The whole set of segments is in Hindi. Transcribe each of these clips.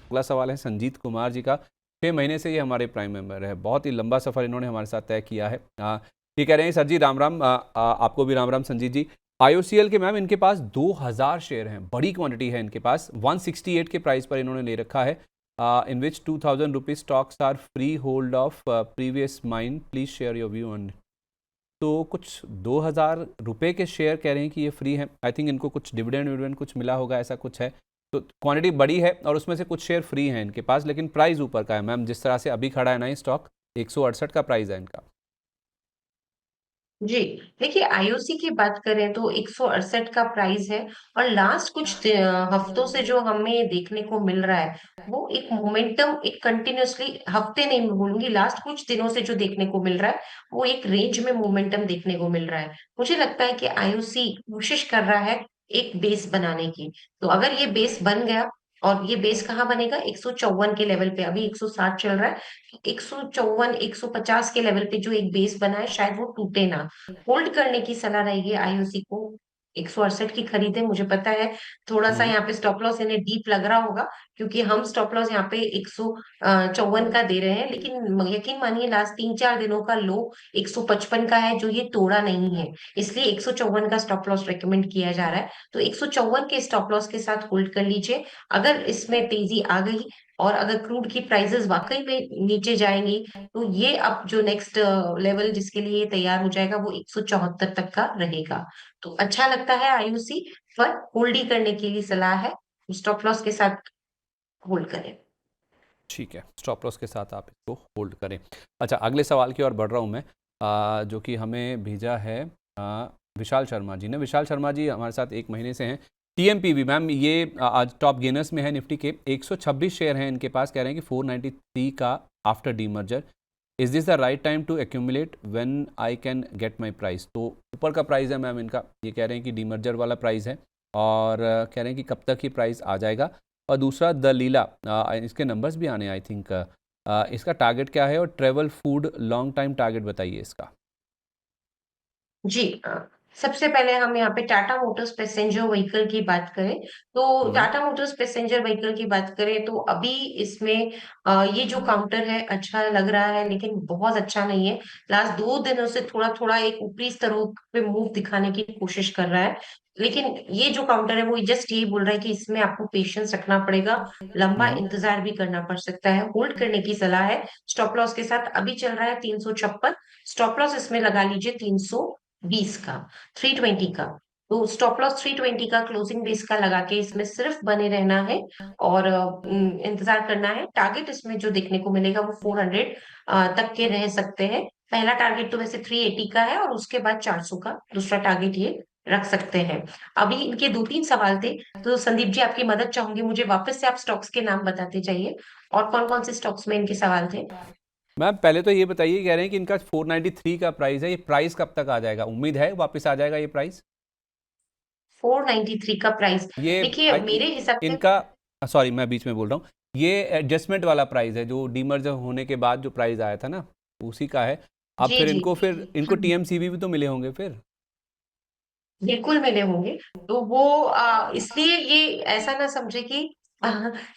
अगला सवाल है संजीत कुमार जी का। 6 महीने से ये हमारे प्राइम मेंबर है, बहुत ही लंबा सफ़र इन्होंने हमारे साथ तय किया है। ये कह रहे हैं सर जी राम राम, आपको भी राम राम संजीत जी। IOCL के मैम इनके पास 2000 शेयर हैं, बड़ी क्वांटिटी है इनके पास। 168 के प्राइस पर इन्होंने ले रखा है। In which 2000 rupees stocks are free hold of previous mine, please share your view on. तो कुछ 2000 रुपये के शेयर कह रहे हैं कि ये फ्री है। आई थिंक इनको कुछ डिविडेंड विविडेंड कुछ मिला होगा, ऐसा कुछ है। तो क्वांटिटी बड़ी है और उसमें से कुछ शेयर फ्री हैं इनके पास, लेकिन प्राइस ऊपर का है मैम। जिस तरह से अभी खड़ा है ना ये स्टॉक, 168 का प्राइस है इनका। जी, देखिए आईओसी की बात करें तो 168 का प्राइस है। और लास्ट कुछ हफ्तों से जो हमें देखने को मिल रहा है वो एक मोमेंटम, एक कंटिन्यूअसली, हफ्ते नहीं मैं बोलूंगी, लास्ट कुछ दिनों से जो देखने को मिल रहा है वो एक रेंज में मोमेंटम देखने को मिल रहा है। मुझे लगता है कि आईओसी कोशिश कर रहा है एक बेस बनाने की। तो अगर ये बेस बन गया, और ये बेस कहाँ बनेगा, 154 के लेवल पे, अभी 160 चल रहा है, 154 150 के लेवल पे जो एक बेस बना है शायद वो टूटे ना। होल्ड करने की सलाह रहेगी आईओसी को। 168 की खरीदे, मुझे पता है थोड़ा सा हम्म। यहाँ पे स्टॉप लॉस इन्हें डीप लग रहा होगा, क्योंकि हम स्टॉप लॉस यहाँ पे 154 का दे रहे हैं, लेकिन यकीन मानिए लास्ट 3-4 दिनों का लो 155 का है जो ये तोड़ा नहीं है। इसलिए 154 का स्टॉप लॉस रेकमेंड किया जा रहा है। तो 154 के स्टॉप लॉस के साथ होल्ड कर लीजिए। अगर इसमें तेजी आ गई और अगर क्रूड की प्राइसेस वाकई में नीचे जाएंगी, तो ये अब जो नेक्स्ट लेवल जिसके लिए ये तैयार हो जाएगा वो 174 तक का रहेगा। तो अच्छा लगता है आईयूसी, पर होल्ड ही करने के लिए सलाह है, स्टॉप लॉस के साथ होल्ड करें। ठीक है, स्टॉप लॉस के साथ आप इसको होल्ड करें। अच्छा, अगले सवाल की ओर बढ़ रहा हूँ मैं, जो कि हमें भेजा है विशाल शर्मा जी ने। विशाल शर्मा जी हमारे साथ 1 महीने से हैं। TMPV मैम ये आज टॉप गेनर्स में है निफ्टी के। 126 शेयर हैं इनके पास, कह रहे हैं कि 493 का after demerger. Is this the right time to accumulate when I can get my price. तो ऊपर का प्राइस है मैम इनका, ये कह रहे हैं कि डीमर्जर वाला प्राइस है, और कह रहे हैं कि कब तक ही प्राइस आ जाएगा। और दूसरा द लीला, इसके नंबर्स भी आने आई थिंक। इसका टारगेट क्या है, और travel food long time target बताइए इसका। जी, सबसे पहले हम यहाँ पे टाटा मोटर्स पैसेंजर व्हीकल की बात करें, तो हम्म। टाटा मोटर्स पैसेंजर व्हीकल की बात करें तो अभी इसमें ये जो काउंटर है अच्छा लग रहा है, लेकिन बहुत अच्छा नहीं है। लास्ट 2 दिनों से थोड़ा थोड़ा एक ऊपरी स्तरों पे मूव दिखाने की कोशिश कर रहा है, लेकिन ये जो काउंटर है वो जस्ट ये बोल रहा है कि इसमें आपको पेशेंस रखना पड़ेगा, लंबा हम्म। इंतजार भी करना पड़ सकता है। होल्ड करने की सलाह है स्टॉप लॉस के साथ। अभी चल रहा है 356, स्टॉप लॉस इसमें लगा लीजिए 320 का, 320 का। तो स्टॉप लॉस 320 का, क्लोजिंग बेस का लगा के इसमें सिर्फ बने रहना है और इंतजार करना है। टारगेट इसमें जो देखने को मिलेगा वो 400 तक के रह सकते हैं। पहला टारगेट तो वैसे 380 का है और उसके बाद 400 का दूसरा टारगेट ये रख सकते हैं। अभी इनके 2-3 सवाल थे, तो संदीप जी आपकी मदद चाहूंगी, मुझे वापस से आप स्टॉक्स के नाम बताते जाइए और कौन कौन से स्टॉक्स में इनके सवाल थे। मैम पहले तो ये बताइए, कह रहे हैं कि इनका 493 का प्राइस है, ये प्राइस कब तक आ जाएगा, उम्मीद है वापस आ जाएगा ये प्राइस। 493 का प्राइस, ये देखिए मेरे हिसाब से। इनका, सॉरी मैं बीच में बोल रहा हूँ, ये एडजस्टमेंट वाला प्राइस है जो डीमर्जर होने के बाद जो प्राइस आया था ना, उसी का है। अब जी जी, फिर इनको TMCV भी तो मिले होंगे फिर। बिल्कुल मिले होंगे। तो वो इसलिए ये ऐसा ना समझे कि अ,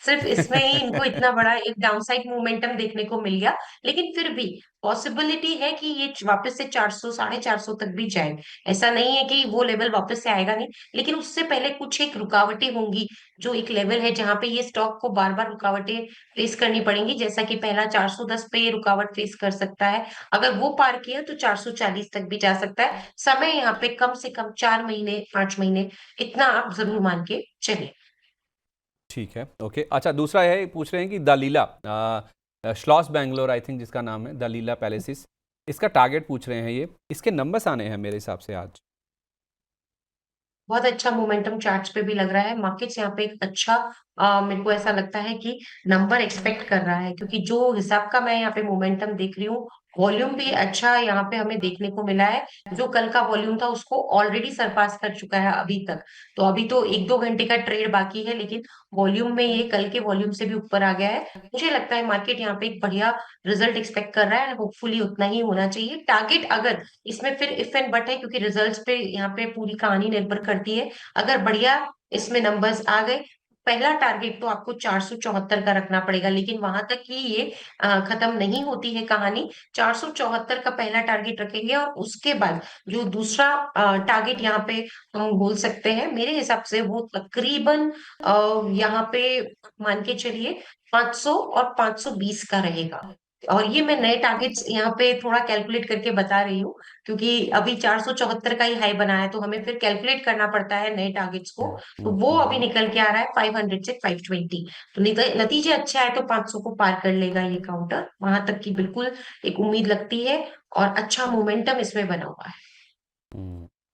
सिर्फ इसमें ही इनको इतना बड़ा एक डाउनसाइड मोमेंटम देखने को मिल गया, लेकिन फिर भी पॉसिबिलिटी है कि ये वापस से 400 450 तक भी जाए। ऐसा नहीं है कि वो लेवल वापस से आएगा नहीं, लेकिन उससे पहले कुछ एक रुकावटें होंगी, जो एक लेवल है जहां पे ये स्टॉक को बार बार रुकावटें फेस करनी पड़ेंगी। जैसा कि पहला 410 पे ये रुकावट फेस कर सकता है, अगर वो पार किया तो 440 तक भी जा सकता है। समय यहाँ पे कम से कम 4 महीने 5 महीने, इतना आप जरूर मान के चलिए। ठीक है, ओके। अच्छा, दूसरा है, पूछ रहे हैं कि दलीला श्लॉस बैंगलोर आई थिंक जिसका नाम है दलीला पैलेसिस, इसका टारगेट पूछ रहे हैं। ये इसके नंबर्स आने हैं मेरे हिसाब से आज। बहुत अच्छा मोमेंटम चार्ट्स पे भी लग रहा है। मार्केट्स यहाँ पे एक अच्छा, मेरे को ऐसा लगता है कि नंबर एक्सपेक्ट कर रहा है, क्योंकि जो हिसाब का मैं यहाँ पे मोमेंटम देख रही हूँ, वॉल्यूम भी अच्छा यहाँ पे हमें देखने को मिला है। जो कल का वॉल्यूम था उसको ऑलरेडी सरपास कर चुका है अभी तक। तो अभी तो 1-2 घंटे का ट्रेड बाकी है, लेकिन वॉल्यूम में ये कल के वॉल्यूम से भी ऊपर आ गया है। मुझे लगता है मार्केट यहाँ पे एक बढ़िया रिजल्ट एक्सपेक्ट कर रहा है, होपफुली उतना ही होना चाहिए। टारगेट अगर इसमें फिर इफ एंड बट है, क्योंकि रिजल्ट्स पे यहाँ पे पूरी कहानी निर्भर करती है। अगर बढ़िया इसमें नंबर्स आ गए पहला टारगेट तो आपको 474 का रखना पड़ेगा, लेकिन वहां तक ही ये खत्म नहीं होती है कहानी। 474 का पहला टारगेट रखेंगे और उसके बाद जो दूसरा टारगेट यहाँ पे हम बोल सकते हैं, मेरे हिसाब से वो तकरीबन यहाँ पे मान के चलिए 500 और 520 का रहेगा। और ये मैं नए टारगेट्स यहाँ पे थोड़ा कैलकुलेट करके बता रही हूँ, क्योंकि अभी 474 का ही हाई बना है, तो हमें फिर कैलकुलेट करना पड़ता है नए टारगेट्स को। तो वो अभी हम्म। निकल के आ रहा है 500 से 520। तो नतीजे अच्छा है तो 500 को पार कर लेगा ये काउंटर, वहां तक की बिल्कुल एक उम्मीद लगती है। और अच्छा मोमेंटम इसमें बना हुआ है।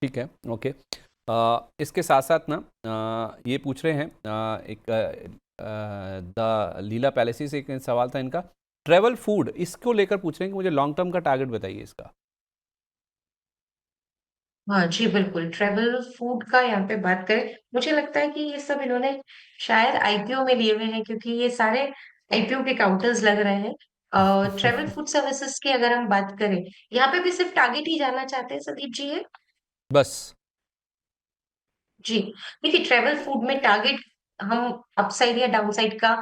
ठीक है, ओके। इसके साथ साथ ना ये पूछ रहे हैं एक द लीला पैलेसी से एक सवाल था इनका, ट्रेवल फूड इसको लेकर पूछ रहे हैं कि मुझे लॉन्ग टर्म का टारगेट बताइए इसका। हाँ जी, बिल्कुल ट्रेवल फूड का यहाँ पे बात करें, मुझे लगता है कि ये सब इन्होंने शायद आईपीओ में लिए हुए हैं, क्योंकि ये सारे आईपीओ के काउंटर्स लग रहे हैं। ट्रेवल फूड सर्विसेज की अगर हम बात करें, यहाँ पे भी सिर्फ टारगेट ही जानना चाहते हैं संदीप जी ये? बस। जी, देखिए ट्रेवल फूड में टारगेट हम अपसाइड या डाउनसाइड का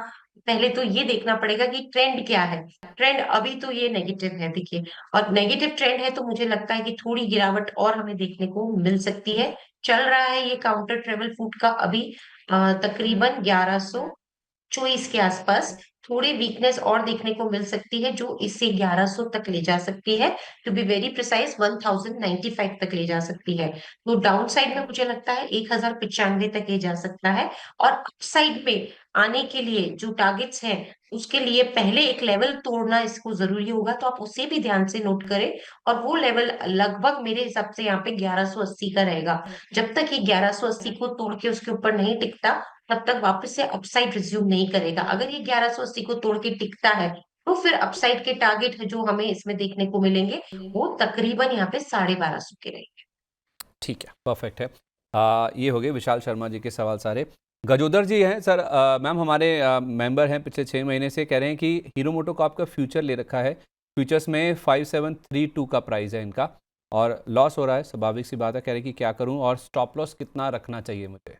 पहले तो ये देखना पड़ेगा कि ट्रेंड क्या है। ट्रेंड अभी तो ये नेगेटिव है देखिए, और नेगेटिव ट्रेंड है तो मुझे लगता है कि थोड़ी गिरावट और हमें देखने को मिल सकती है। चल रहा है ये काउंटर ट्रेवल फूड का अभी तकरीबन 1124 के आसपास। थोड़ी वीकनेस और देखने को मिल सकती है जो इसे 1100 तक ले जा सकती है, टू बी वेरी प्रिसाइज 1095 तक ले जा सकती है। तो डाउन साइड में मुझे लगता है 1095 तक ये जा सकता है। और अपसाइड में आने के लिए जो टारगेट्स हैं, उसके लिए पहले एक लेवल तोड़ना इसको जरूरी होगा, तो आप उसे भी ध्यान से नोट करें। और वो लेवल लगभग मेरे हिसाब से यहाँ पे 1180 का रहेगा। जब तक ये 1180 को तोड़ के उसके ऊपर नहीं टिकता, तब तक वापस से अपसाइड रिज्यूम नहीं करेगा। अगर ये 1180 को तोड़ के टिकता है, तो फिर अपसाइड के टारगेट जो हमें इसमें देखने को मिलेंगे, वो तकरीबन यहाँ पे 1250 के रहेंगे। ठीक है, परफेक्ट है। ये हो गए विशाल शर्मा जी के सवाल सारे। गजोदर जी हैं सर, मैम हमारे मेंबर हैं पिछले 6 महीने से, कह रहे हैं कि हीरो मोटोकॉर्प का फ्यूचर ले रखा है, फ्यूचर्स में 5732 का प्राइस है इनका और लॉस हो रहा है, स्वाभाविक सी बात है, कह रहे हैं कि क्या करूं और स्टॉप लॉस कितना रखना चाहिए मुझे।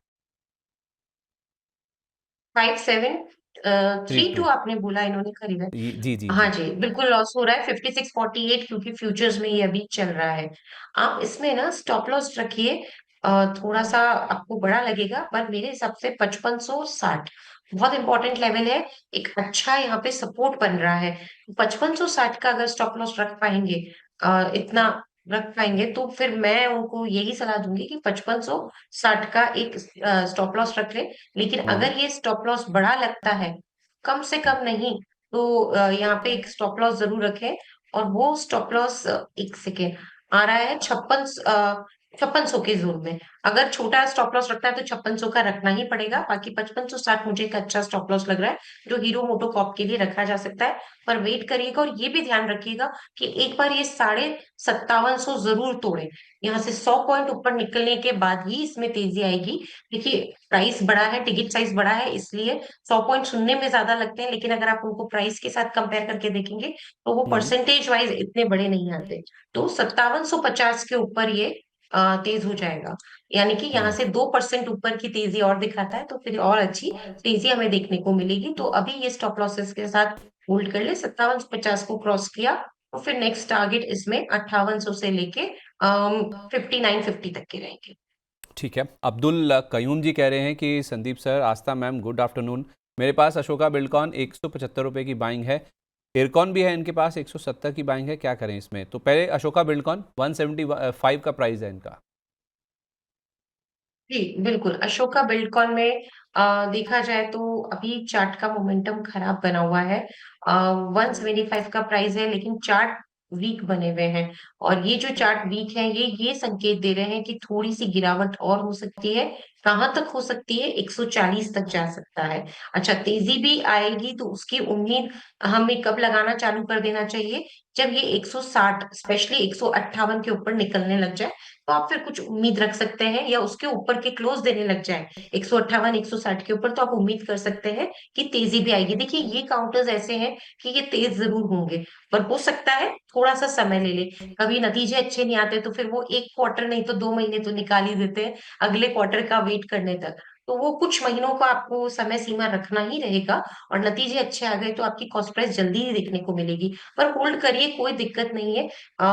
5732 32। आपने बोला इन्होंने खरीदा है? जी जी हाँ जी। जी, बिल्कुल लॉस हो रहा है 5648, क्योंकि फ्यूचर्स में ये अभी चल रहा है। आप इसमें ना स्टॉप लॉस रखिए। थोड़ा सा आपको बड़ा लगेगा, पर मेरे हिसाब से 5560 बहुत इंपॉर्टेंट लेवल है। एक अच्छा यहाँ पे सपोर्ट बन रहा है। 5560 का अगर स्टॉप लॉस रख पाएंगे, इतना रख पाएंगे, तो फिर मैं उनको यही सलाह दूंगी कि 5560 का एक स्टॉप लॉस रख ले। लेकिन हम्म। अगर ये स्टॉप लॉस बड़ा लगता है, कम से कम नहीं, तो यहाँ पे एक स्टॉप लॉस जरूर रखें। और वो स्टॉप लॉस, एक सेकेंड, आ रहा है 5600 के जोन में। अगर छोटा स्टॉप लॉस रखना है तो 5600 का रखना ही पड़ेगा। बाकी 5560 मुझे एक अच्छा स्टॉप लॉस लग रहा है, जो हीरो मोटोकॉर्प के लिए रखा जा सकता है। पर वेट करिएगा और ये भी ध्यान रखिएगा कि एक बार ये 5750 जरूर तोड़े। यहाँ से 100 पॉइंट ऊपर निकलने के बाद ही इसमें तेजी आएगी। देखिए प्राइस बड़ा है, टिकट साइज बड़ा है, इसलिए 100 पॉइंट सुनने में ज्यादा लगते हैं, लेकिन अगर आप उनको प्राइस के साथ कंपेयर करके देखेंगे, तो वो हम्म। परसेंटेज वाइज इतने बड़े नहीं आते। तो 5750 के ऊपर ये तेज हो जाएगा। यानी कि यहाँ हम्म। से 2% ऊपर की तेजी और दिखाता है, तो फिर और अच्छी तेजी हमें देखने को मिलेगी। तो अभी ये स्टॉप लॉसेस के साथ होल्ड कर ले। 5750 को क्रॉस किया, तो फिर नेक्स्ट टारगेट इसमें 5800 से लेके 5950 तक के रहेंगे। ठीक है, अब्दुल कयूम जी कह रहे हैं कि संदीप सर, आस्था मैम, गुड आफ्टरनून। मेरे पास अशोका बिल्डकॉन 175 रुपये की बाइंग है, एयरकॉन भी है इनके पास 170 की बाइंग है, क्या करें इसमें? तो पहले अशोका बिल्डकॉन 175 का प्राइस है इनका। जी, बिल्कुल अशोका बिल्डकॉन में देखा जाए तो अभी चार्ट का मोमेंटम खराब बना हुआ है। 175 का प्राइस है, लेकिन चार्ट वीक बने हुए हैं। और ये जो चार्ट वीक है, ये संकेत दे रहे हैं कि थोड़ी सी गिरावट और हो सकती है। कहां तक हो सकती है? 140 तक जा सकता है। अच्छा, तेजी भी आएगी तो उसकी उम्मीद हमें कब लगाना चालू कर देना चाहिए? जब ये 160 स्पेशली 158 के ऊपर निकलने लग जाए, तो आप फिर कुछ उम्मीद रख सकते हैं, या उसके ऊपर के क्लोज देने लग जाए 158 160 के ऊपर, तो आप उम्मीद कर सकते हैं कि तेजी भी आएगी। देखिए ये काउंटर्स ऐसे हैं कि ये तेज जरूर होंगे, पर हो सकता है थोड़ा सा समय ले ले। कभी नतीजे अच्छे नहीं आते तो फिर वो एक क्वार्टर नहीं तो 2 महीने तो निकाल ही देते हैं अगले क्वार्टर का वेट करने तक। तो वो कुछ महीनों का आपको समय सीमा रखना ही रहेगा और नतीजे अच्छे आ गए तो आपकी कॉस्ट प्राइस जल्दी ही देखने को मिलेगी। पर होल्ड करिए, कोई दिक्कत नहीं है।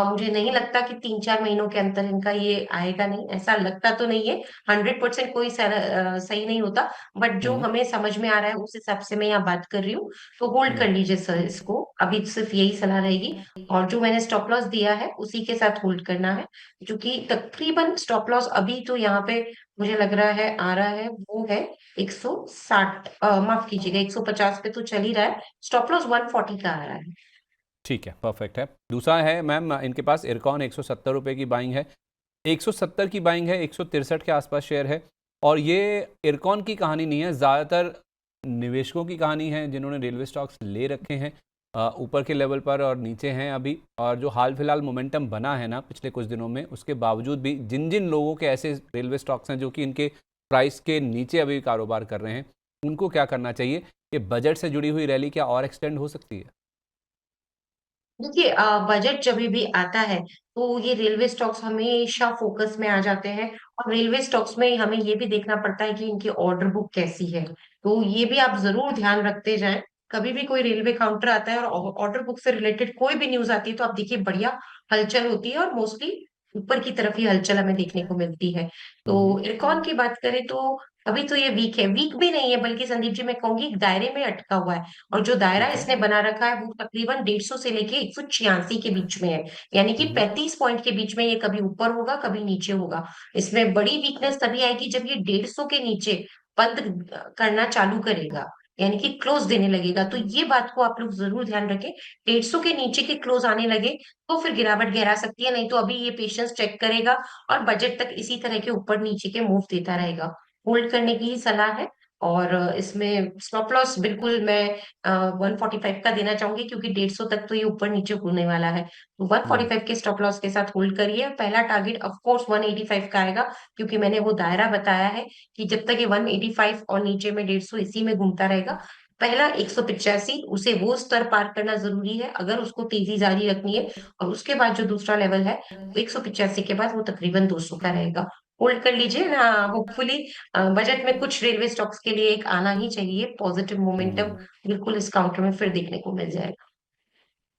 मुझे नहीं लगता कि 3-4 महीनों के अंतर इनका ये आएगा नहीं, ऐसा लगता तो नहीं है। 100% कोई सही नहीं होता, बट जो हुँ, हमें समझ में आ रहा है उस हिसाब से मैं यहाँ बात कर रही हूँ। तो होल्ड हुँ। कर लीजिए सर इसको, अभी सिर्फ यही सलाह रहेगी। और जो मैंने स्टॉप लॉस दिया है उसी के साथ होल्ड करना है, जो कि तकरीबन स्टॉप लॉस अभी तो यहाँ पे मुझे लग रहा है आ रहा है, वो है 160, माफ कीजिएगा 150 पे तो चल ही रहा है। स्टॉप लॉस 140 का आ रहा है। ठीक है, परफेक्ट है। दूसरा है मैम, इनके पास इरकॉन ₹170 की बाइंग है। 170 की बाइंग है, 163 के आसपास शेयर है। और ये इरकॉन की कहानी नहीं है, ज़्यादातर निवेशकों की कहानी है जिन्होंने रेलवे स्टॉक्स ले रखे हैं ऊपर के लेवल पर और नीचे हैं अभी। और जो हाल फिलहाल मोमेंटम बना है ना पिछले कुछ दिनों में, उसके बावजूद भी जिन जिन लोगों के ऐसे रेलवे स्टॉक्स हैं जो कि इनके प्राइस के नीचे अभी कारोबार कर रहे हैं, उनको क्या करना चाहिए? ये बजट से जुड़ी हुई रैली क्या और एक्सटेंड हो सकती है? देखिए, बजट जब भी आता है तो ये रेलवे स्टॉक्स हमेशा फोकस में आ जाते हैं और रेलवे स्टॉक्स में हमें ये भी देखना पड़ता है कि इनकी ऑर्डर बुक कैसी है। तो ये भी आप जरूर ध्यान रखते जाएं। कभी भी कोई रेलवे काउंटर आता है और ऑर्डर बुक से रिलेटेड कोई भी न्यूज आती है तो आप देखिए बढ़िया हलचल होती है और मोस्टली ऊपर की तरफ ही हलचल हमें देखने को मिलती है। तो हम्म। इरकॉन की बात करें तो अभी तो ये वीक है, वीक भी नहीं है बल्कि संदीप जी मैं कहूंगी एक दायरे में अटका हुआ है। और जो दायरा ठीक है। इसने बना रखा है वो तकरीबन 150 से लेके 186 के बीच में है। यानी कि हम्म। 35 पॉइंट के बीच में ये कभी ऊपर होगा कभी नीचे होगा। इसमें बड़ी वीकनेस तभी आएगी जब ये 150 के नीचे बंद करना चालू करेगा, यानी कि क्लोज देने लगेगा। तो ये बात को आप लोग जरूर ध्यान रखें, 150 के नीचे के क्लोज आने लगे तो फिर गिरावट गहरा सकती है, नहीं तो अभी ये पेशेंस चेक करेगा और बजट तक इसी तरह के ऊपर नीचे के मूव देता रहेगा। होल्ड करने की ही सलाह है। और इसमें स्टॉप लॉस बिल्कुल मैं 145 का देना चाहूंगी, क्योंकि 150 तक तो ये ऊपर नीचे होने वाला है। तो हम्म। 145 के स्टॉप लॉस के साथ होल्ड करिए। पहला टारगेट ऑफ कोर्स 185 का आएगा, क्योंकि मैंने वो दायरा बताया है कि जब तक ये 185 और नीचे में 150 इसी में घूमता रहेगा। पहला 185, उसे वो स्तर पार करना जरूरी है अगर उसको तेजी जारी रखनी है। और उसके बाद जो दूसरा लेवल है, 185 के बाद वो तकरीबन 200 का रहेगा। होल्ड कर लीजिए ना, होपफुली बजट में कुछ रेलवे स्टॉक्स के लिए एक आना ही चाहिए पॉजिटिव मोमेंटम, हम्म। बिल्कुल इस काउंटर में फिर देखने को मिल जाएगा।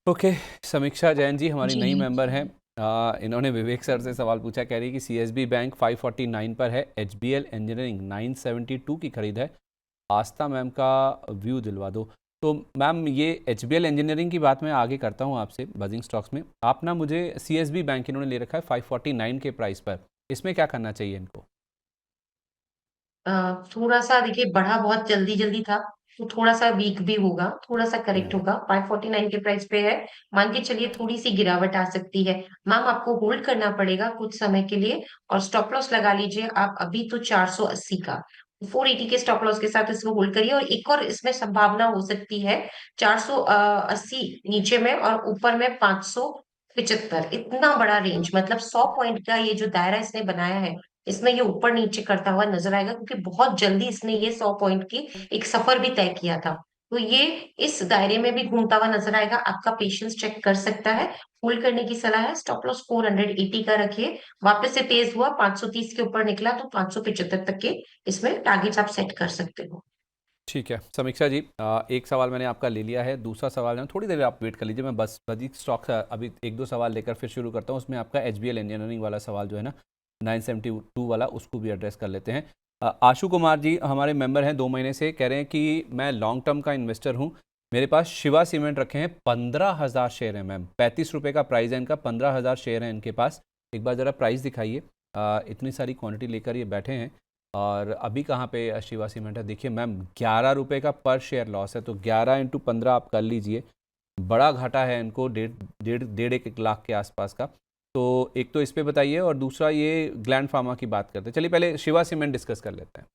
ओके। समीक्षा जैन जी हमारी जी। नई मेंबर हैं। इन्होंने विवेक सर से सवाल पूछा, कह रही है कि सीएसबी बैंक 549 पर है, एचबीएल इंजीनियरिंग 972 की खरीद है, आस्था मैम का व्यू दिलवा दो। तो मैम ये एचबीएल इंजीनियरिंग की बात मैं आगे करता हूँ आपसे बजिंग स्टॉक्स में। आप ना मुझे सीएसबी बैंक इन्होंने ले रखा है 549 के प्राइस पर, इसमें क्या करना चाहिए इनको? थोड़ा सा देखिए, बढ़ा बहुत जल्दी जल्दी था तो थोड़ा सा वीक भी होगा, थोड़ा सा करेक्ट हम्म। होगा। 549 के प्राइस पे है, मान के चलिए थोड़ी सी गिरावट आ सकती है। मैम आपको होल्ड करना पड़ेगा कुछ समय के लिए और स्टॉप लॉस लगा लीजिए आप अभी तो 480 का। 480 के स्टॉप लॉस के साथ इसको होल्ड करिए। और एक और इसमें संभावना हो सकती है, 480 नीचे में और ऊपर में 575, इतना बड़ा रेंज, मतलब 100 पॉइंट का ये जो दायरा इसने बनाया है, इसमें ये ऊपर नीचे करता हुआ नजर आएगा, क्योंकि बहुत जल्दी इसने ये 100 पॉइंट की एक सफर भी तय किया था। तो ये इस दायरे में भी घूमता हुआ नजर आएगा, आपका पेशेंस चेक कर सकता है। होल्ड करने की सलाह है। स्टॉप लॉस 480 का रखिए। वापस से तेज हुआ, 530 के ऊपर निकला तो 575 तक के इसमें टारगेट्स आप सेट कर सकते हो। ठीक है समीक्षा जी, एक सवाल मैंने आपका ले लिया है, दूसरा सवाल है, थोड़ी देर आप वेट कर लीजिए, मैं बस बजीक स्टॉक अभी एक दो सवाल लेकर फिर शुरू करता हूँ। उसमें आपका एचबीएल इंजीनियरिंग वाला सवाल जो है ना 972 वाला, उसको भी एड्रेस कर लेते हैं। आशु कुमार जी हमारे मेंबर हैं 2 महीने से, कह रहे हैं कि मैं लॉन्ग टर्म का इन्वेस्टर हूँ, मेरे पास शिवा सीमेंट रखे हैं, 15,000 शेयर हैं मैम, ₹35 का प्राइस है इनका, 15,000 शेयर हैं इनके पास। एक बार ज़रा प्राइस दिखाइए। इतनी सारी क्वांटिटी लेकर ये बैठे हैं और अभी कहाँ पे शिवा सीमेंट है? देखिए मैम, ₹11 का पर शेयर लॉस है, तो 11 इंटू 15 आप कर लीजिए, बड़ा घाटा है इनको, डेढ़ डेढ़ डेढ़ एक लाख के आसपास का। तो एक तो इस पे बताइए और दूसरा ये ग्लैंड फार्मा की बात करते हैं। चलिए पहले शिवा सीमेंट डिस्कस कर लेते हैं।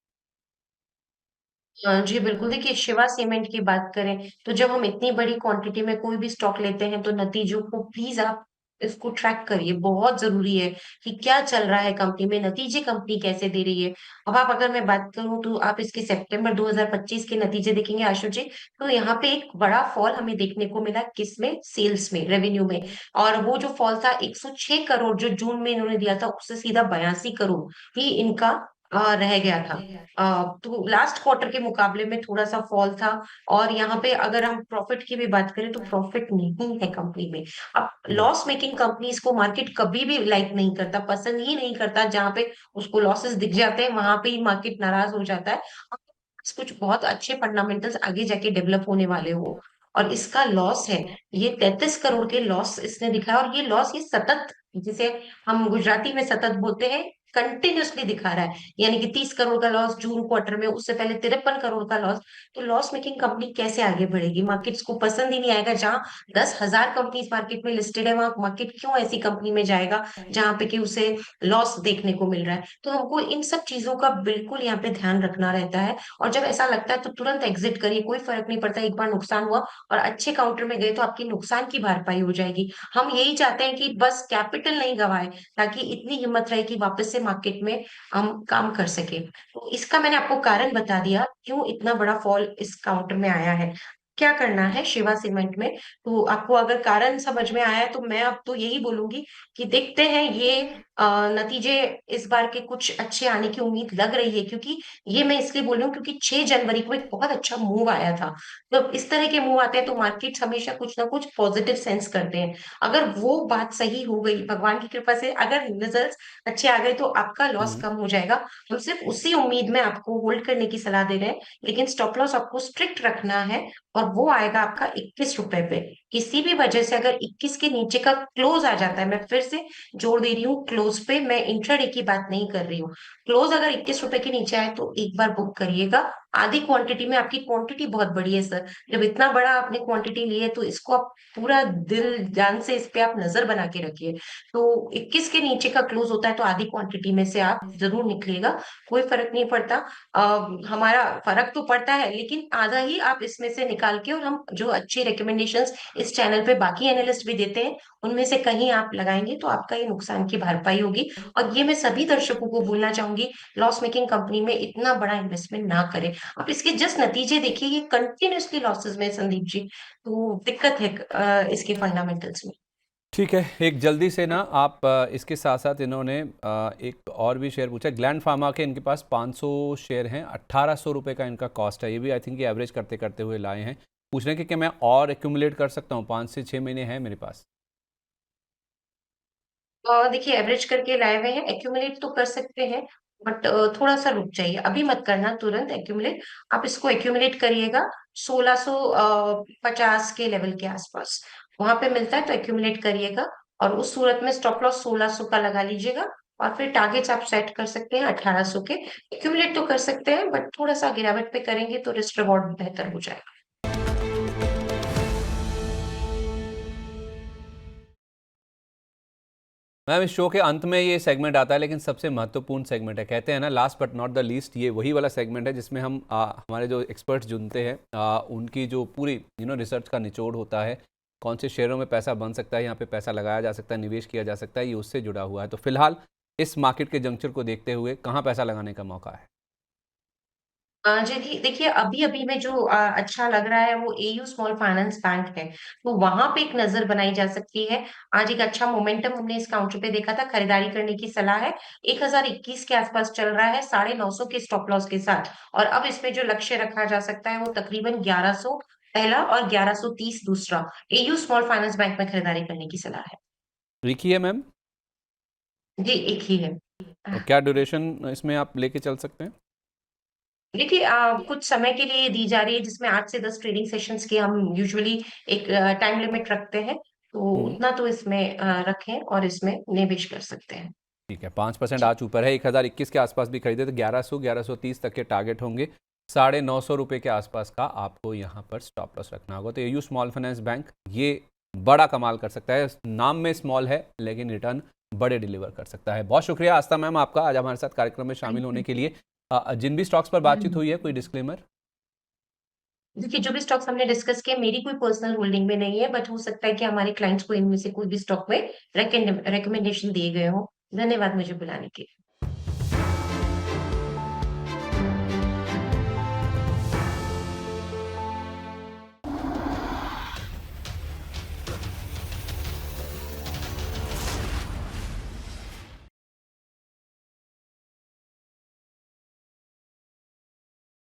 जी बिल्कुल, देखिए शिवा सीमेंट की बात करें तो जब हम इतनी बड़ी क्वांटिटी में कोई भी स्टॉक लेते हैं तो नतीजों को प्लीज आप इसको ट्रैक करिए। बहुत जरूरी है कि क्या चल रहा है कंपनी में, नतीजे कंपनी कैसे दे रही है। अब आप, अगर मैं बात करूं तो आप इसके सितंबर 2025 के नतीजे देखेंगे आशु जी, तो यहाँ पे एक बड़ा फॉल हमें देखने को मिला, किसमें, सेल्स में, रेवेन्यू में। और वो जो फॉल था 106 करोड़ जो जून में इन्होंने दिया था, उससे सीधा 82 करोड़ ही इनका रह गया था। तो लास्ट क्वार्टर के मुकाबले में थोड़ा सा फॉल था। और यहाँ पे अगर हम प्रॉफिट की भी बात करें तो प्रॉफिट नहीं है कंपनी में। अब हम्म। लॉस मेकिंग कंपनीज को मार्केट कभी भी लाइक नहीं करता, पसंद ही नहीं करता। जहां पे उसको लॉसेस दिख जाते हैं वहां पे ही मार्केट नाराज हो जाता है। अब कुछ बहुत अच्छे फंडामेंटल्स आगे जाके डेवलप होने वाले हो, और इसका लॉस है, ये 33 करोड़ के लॉस इसने दिखाया। और ये लॉस ये सतत, जिसे हम गुजराती में सतत बोलते हैं, कंटिन्यूअसली दिखा रहा है। यानी कि 30 करोड़ का लॉस जून क्वार्टर में, उससे पहले 53 करोड़ का लॉस। तो लॉस मेकिंग कंपनी कैसे आगे बढ़ेगी? मार्केट्स को पसंद ही नहीं आएगा। जहां 10,000 कंपनीज मार्केट में लिस्टेड है, वहां मार्केट क्यों ऐसी कंपनी में जाएगा जहां पे कि उसे लॉस देखने को मिल रहा है? तो हमको इन सब चीजों का बिल्कुल यहाँ पे ध्यान रखना रहता है। और जब ऐसा लगता है तो तुरंत एग्जिट करिए, कोई फर्क नहीं पड़ता। एक बार नुकसान हुआ और अच्छे काउंटर में गए तो आपकी नुकसान की भरपाई हो जाएगी। हम यही चाहते हैं कि बस कैपिटल नहीं गवाए, ताकि इतनी हिम्मत रहे कि वापस से मार्केट में हम काम कर सके। तो इसका मैंने आपको कारण बता दिया क्यों इतना बड़ा फॉल इस काउंटर में आया है। क्या करना है शिवा सीमेंट में? तो आपको अगर कारण समझ में आया है तो मैं अब तो यही बोलूंगी कि देखते हैं ये नतीजे इस बार के कुछ अच्छे आने की उम्मीद लग रही है। क्योंकि ये मैं इसलिए बोल रही हूँ क्योंकि 6 जनवरी को एक बहुत अच्छा मूव आया था। तो इस तरह के मूव आते हैं तो मार्केट्स हमेशा कुछ ना कुछ पॉजिटिव सेंस करते हैं। अगर वो बात सही हो गई भगवान की कृपा से, अगर रिजल्ट्स अच्छे आ गए तो आपका लॉस हम्म। कम हो जाएगा। हम सिर्फ उसी उम्मीद में आपको होल्ड करने की सलाह दे रहे हैं। लेकिन स्टॉप लॉस आपको स्ट्रिक्ट रखना है, और वो आएगा आपका 21 रुपए पे। किसी भी वजह से अगर 21 के नीचे का क्लोज आ जाता है, मैं फिर से जोर दे रही हूँ क्लोज पे, मैं इंट्राडे की बात नहीं कर रही हूँ। क्लोज अगर 21 रुपए के नीचे आए तो एक बार बुक करिएगा। आधी क्वांटिटी में, आपकी क्वांटिटी बहुत बड़ी है सर। जब इतना बड़ा आपने क्वांटिटी ली है तो इसको आप पूरा दिल जान से इस पे आप नजर बना के रखिए। तो 21 के नीचे का क्लोज होता है तो आधी क्वांटिटी में से आप जरूर निकलिएगा। कोई फर्क नहीं पड़ता। हमारा फर्क तो पड़ता है, लेकिन आधा ही आप इसमें से निकाल के, और हम जो अच्छी रिकमेंडेशंस इस चैनल पे बाकी एनालिस्ट भी देते हैं उनमें से कहीं आप लगाएंगे तो आपका ये नुकसान की भरपाई होगी। और ये मैं सभी दर्शकों को बोलना चाहूंगी, लॉस मेकिंग कंपनी में इतना बड़ा इन्वेस्टमेंट ना करें। आप इसके जस्ट नतीजे देखिए, ये कंटिन्यूअसली लॉसेस में है, संदीप जी। तो दिक्कत है इसके फंडामेंटल्स में। ठीक है, एक जल्दी से ना आप इसके साथ साथ इन्होंने एक और भी शेयर पूछा, ग्लैंड फार्मा के इनके पास 500 शेयर हैं, 1800 रुपये का इनका कॉस्ट है। ये भी आई थिंक ये एवरेज करते करते हुए लाए हैं। पूछ रहे हैं कि क्या मैं और एक्यूमुलेट कर सकता हूँ? 5 से 6 महीने हैं मेरे पास। देखिए, एवरेज करके लाए हुए हैं, एक्यूमुलेट तो कर सकते हैं। बट थोड़ा सा रुक जाइए, अभी मत करना तुरंत एक्यूमुलेट। आप इसको एक्यूमुलेट करिएगा 1650 के लेवल के आसपास, वहां पे मिलता है तो एक्यूमुलेट करिएगा। और उस सूरत में स्टॉप लॉस 1600 का लगा लीजिएगा। और फिर टारगेट्स आप सेट कर सकते हैं 1800 के। एक्यूमुलेट तो कर सकते हैं, बट थोड़ा सा गिरावट पे करेंगे तो रिस्क रिवॉर्ड बेहतर हो जाएगा। मैम, इस शो के अंत में ये सेगमेंट आता है, लेकिन सबसे महत्वपूर्ण सेगमेंट है। कहते हैं ना, last but not the least, ये वही वाला सेगमेंट है जिसमें हम हमारे जो एक्सपर्ट्स चुनते हैं, उनकी जो पूरी रिसर्च का निचोड़ होता है। कौन से शेयरों में पैसा बन सकता है, यहाँ पे पैसा लगाया जा सकता है, निवेश किया जा सकता है, ये उससे जुड़ा हुआ है। तो फिलहाल इस मार्केट के जंक्चर को देखते हुए कहाँ पैसा लगाने का मौका है? जी देखिए, अभी अभी में जो अच्छा लग रहा है वो एयू स्मॉल फाइनेंस बैंक है। तो वहां पे एक नजर बनाई जा सकती है। आज एक अच्छा मोमेंटम हमने इस काउंटर पे देखा था, खरीदारी करने की सलाह है। 1021 के आसपास चल रहा है, 950 के स्टॉप लॉस के साथ। और अब इसमें जो लक्ष्य रखा जा सकता है वो तकरीबन 1100 पहला और 1130 दूसरा। एयू स्मॉल फाइनेंस बैंक में खरीदारी करने की सलाह है। रिकी है मैम? जी, एक ही है। और क्या ड्यूरेशन इसमें आप लेके चल सकते हैं? देखिए, कुछ समय के लिए दी जा रही है, जिसमें 8 से 10 ट्रेडिंग सेशंस की हम यूजुअली एक टाइम लिमिट रखते हैं। तो हम्म। उतना तो इसमें रखें और इसमें निवेश कर सकते हैं। ठीक है, 5% जी। आज ऊपर है। 1021 के आसपास भी खरीदे तो 1100 1130 तक के टारगेट होंगे। 950 रुपये के आसपास का आपको यहाँ पर स्टॉप लॉस रखना होगा। तो एयू स्मॉल फाइनेंस बैंक ये बड़ा कमाल कर सकता है। नाम में स्मॉल है लेकिन रिटर्न बड़े डिलीवर कर सकता है। बहुत शुक्रिया आस्था मैम आपका आज हमारे साथ कार्यक्रम में शामिल थैंक होने यू। के लिए। जिन भी स्टॉक्स पर बातचीत हुई है, कोई डिस्क्लेमर? देखिए, जो भी स्टॉक्स हमने डिस्कस किए मेरी कोई पर्सनल होल्डिंग में नहीं है, बट हो सकता है कि हमारे क्लाइंट्स को इनमें से कोई भी स्टॉक में रिकमेंडेशन दिए गए हो। धन्यवाद मुझे बुलाने के लिए।